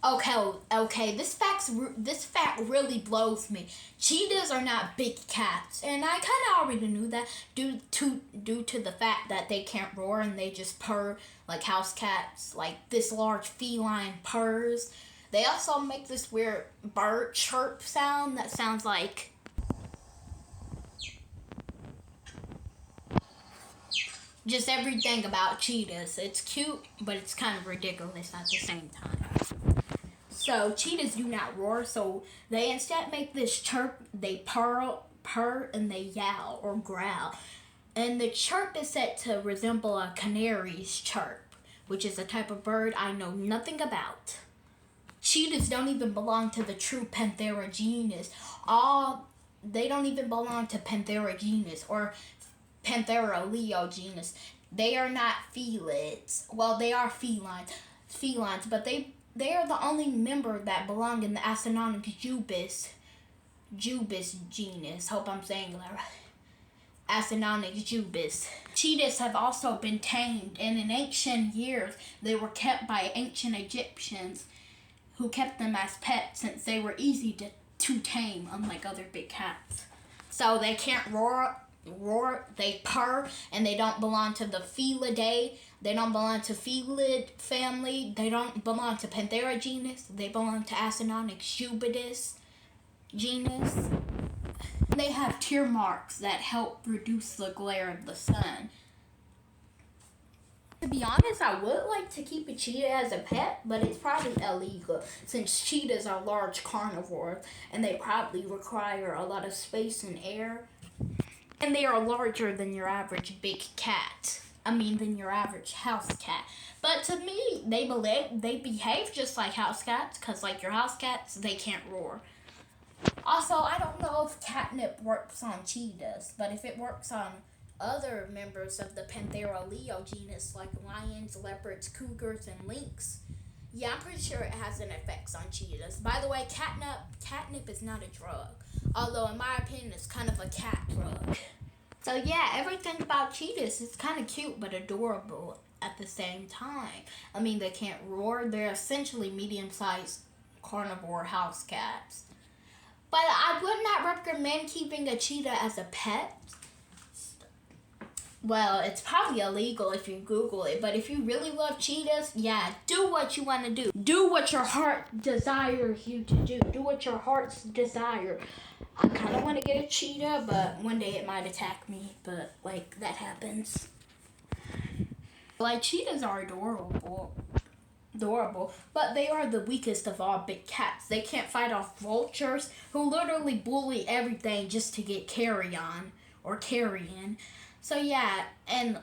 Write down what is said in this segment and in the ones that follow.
Okay. This fact really blows me. Cheetahs are not big cats, and I kind of already knew that due to the fact that they can't roar and they just purr like house cats, like this large feline purrs. They also make this weird bird chirp sound that sounds like just everything about cheetahs. It's cute, but it's kind of ridiculous at the same time. So cheetahs do not roar, so they instead make this chirp. They purr, and they yowl or growl. And the chirp is said to resemble a canary's chirp, which is a type of bird I know nothing about. Cheetahs don't even belong to the true Panthera genus. All They don't even belong to Panthera genus or Panthera leo genus. They are not felids. Well, they are felines, but they are the only member that belong in the Acinonyx jubis genus. Hope I'm saying that right. Acinonyx jubis. Cheetahs have also been tamed, and in ancient years they were kept by ancient Egyptians who kept them as pets since they were easy to tame, unlike other big cats. So they can't roar, they purr, and they don't belong to the Felidae. They don't belong to Felid family. They don't belong to Panthera genus. They belong to Acinonyx jubidis genus. They have tear marks that help reduce the glare of the sun. To be honest, I would like to keep a cheetah as a pet, but it's probably illegal since cheetahs are large carnivores and they probably require a lot of space and air. And they are larger than your average big cat. Than your average house cat. But to me, they behave just like house cats, because like your house cats, they can't roar. Also, I don't know if catnip works on cheetahs, but if it works on other members of the Panthera leo genus, like lions, leopards, cougars, and lynx, yeah, I'm pretty sure it has an effect on cheetahs. By the way, catnip is not a drug, although in my opinion, it's kind of a cat drug. So yeah, everything about cheetahs is kind of cute but adorable at the same time. They can't roar. They're essentially medium-sized carnivore house cats. But I would not recommend keeping a cheetah as a pet. Well, it's probably illegal if you Google it, but if you really love cheetahs, yeah, do what you want to do. Do what your heart desires you to do. Do what your heart's desire. I kind of want to get a cheetah, but one day it might attack me, but, that happens. Cheetahs are adorable, but they are the weakest of all big cats. They can't fight off vultures who literally bully everything just to get carrion or carrion. So yeah, and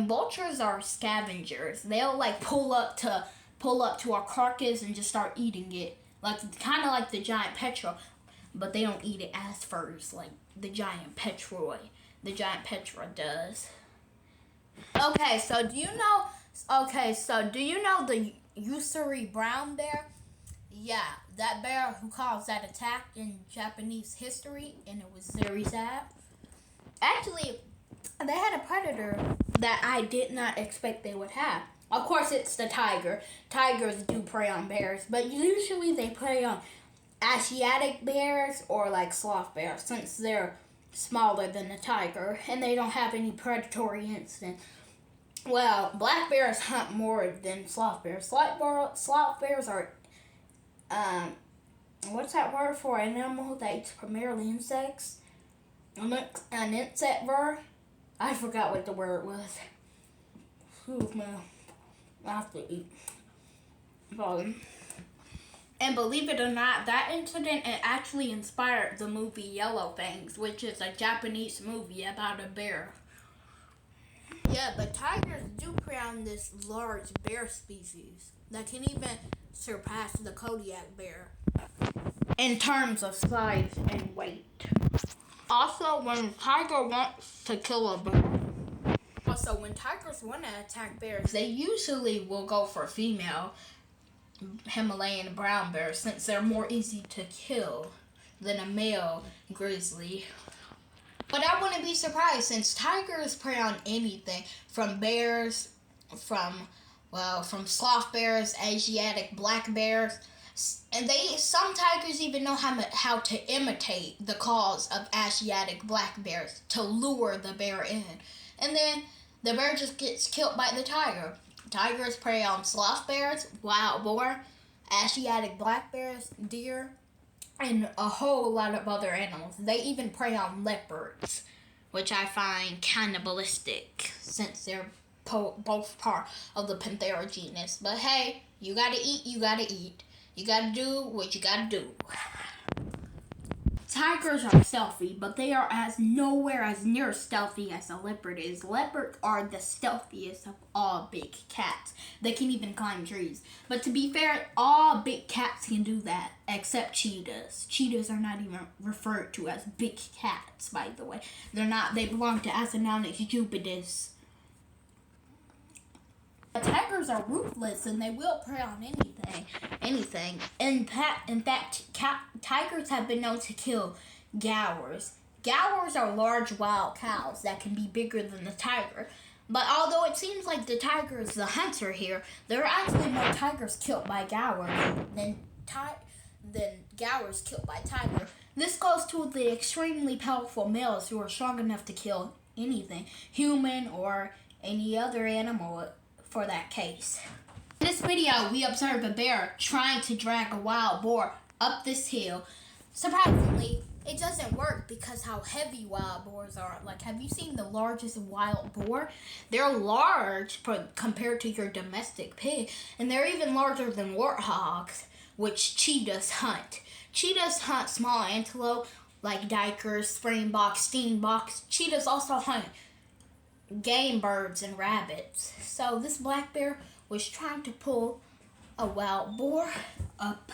vultures are scavengers. They'll pull up to our carcass and just start eating it, kind of like the giant petrel, but they don't eat it as first like the giant petroi. The giant petrel does. Okay, so do you know? Do you know the Usuri brown bear? Yeah, that bear who caused that attack in Japanese history, and it was very sad. Actually, they had a predator that I did not expect they would have. Of course, it's the tiger. Tigers do prey on bears, but usually they prey on Asiatic bears or sloth bears, since they're smaller than the tiger and they don't have any predatory instinct. Well, black bears hunt more than sloth bears. Sloth bears are, what's that word for an animal that eats primarily insects? An insectivore? I forgot what the word was. Excuse me. I have to eat. And believe it or not, that incident actually inspired the movie Yellow Fangs, which is a Japanese movie about a bear. Yeah, but tigers do prey on this large bear species that can even surpass the Kodiak bear in terms of size and weight. Also, when a tiger wants to kill a bear, when tigers want to attack bears, they usually will go for female Himalayan brown bears, since they're more easy to kill than a male grizzly. But I wouldn't be surprised, since tigers prey on anything from bears, from well, from sloth bears, Asiatic black bears, and some tigers even know how to imitate the calls of Asiatic black bears to lure the bear in, and then the bear just gets killed by the tiger. Tigers prey on sloth bears, wild boar, Asiatic black bears, deer, and a whole lot of other animals. They even prey on leopards, which I find cannibalistic since they're both part of the Panthera genus. But hey, you gotta eat, you gotta eat. You gotta do what you gotta do. Tigers are stealthy, but they are nowhere as near stealthy as a leopard is. Leopards are the stealthiest of all big cats. They can even climb trees. But to be fair, all big cats can do that, except cheetahs. Cheetahs are not even referred to as big cats, by the way. They're not. They belong to Acinonyx jupiters. Tigers are ruthless and they will prey on anything. In fact, tigers have been known to kill gaurs. Gaurs are large wild cows that can be bigger than the tiger. But although it seems like the tiger is the hunter here, there are actually more tigers killed by gaurs than gaurs killed by tiger. This goes to the extremely powerful males who are strong enough to kill anything, human or any other animal for that case. In this video, we observe a bear trying to drag a wild boar up this hill. Surprisingly, it doesn't work because how heavy wild boars are. Like, have you seen the largest wild boar? They're large compared to your domestic pig, and they're even larger than warthogs, which cheetahs hunt. Cheetahs hunt small antelope like duikers, springboks, steenboks. Cheetahs also hunt game birds and rabbits. So this black bear was trying to pull a wild boar up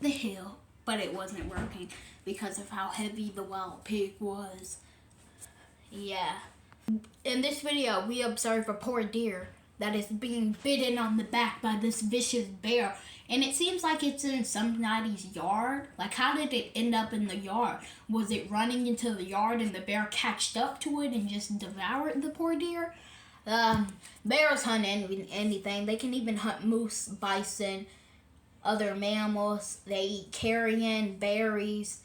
the hill, but it wasn't working because of how heavy the wild pig was. Yeah. In this video, we observe a poor deer that is being bitten on the back by this vicious bear, and it seems like it's in somebody's yard. Like, how did it end up in the yard? Was it running into the yard and the bear catched up to it and just devoured the poor deer? Bears hunt anything. They can even hunt moose, bison, other mammals. They eat carrion, berries.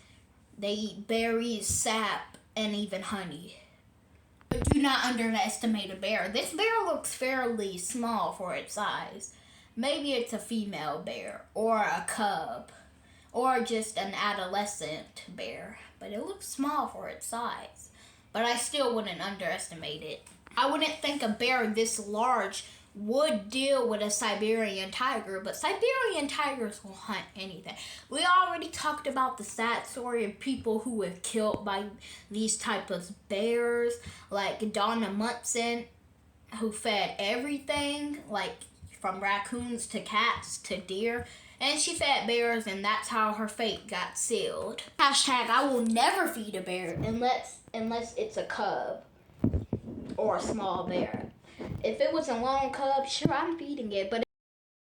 They eat berries, sap, and even honey. But do not underestimate a bear. This bear looks fairly small for its size. Maybe it's a female bear, or a cub, or just an adolescent bear. But it looks small for its size. But I still wouldn't underestimate it. I wouldn't think a bear this large would deal with a Siberian tiger, but Siberian tigers will hunt anything. We already talked about the sad story of people who were killed by these type of bears, like Donna Munson, who fed everything, like from raccoons to cats to deer, and she fed bears, and that's how her fate got sealed. Hashtag I will never feed a bear unless it's a cub or a small bear. If it was a lone cub, sure, I'm feeding it, but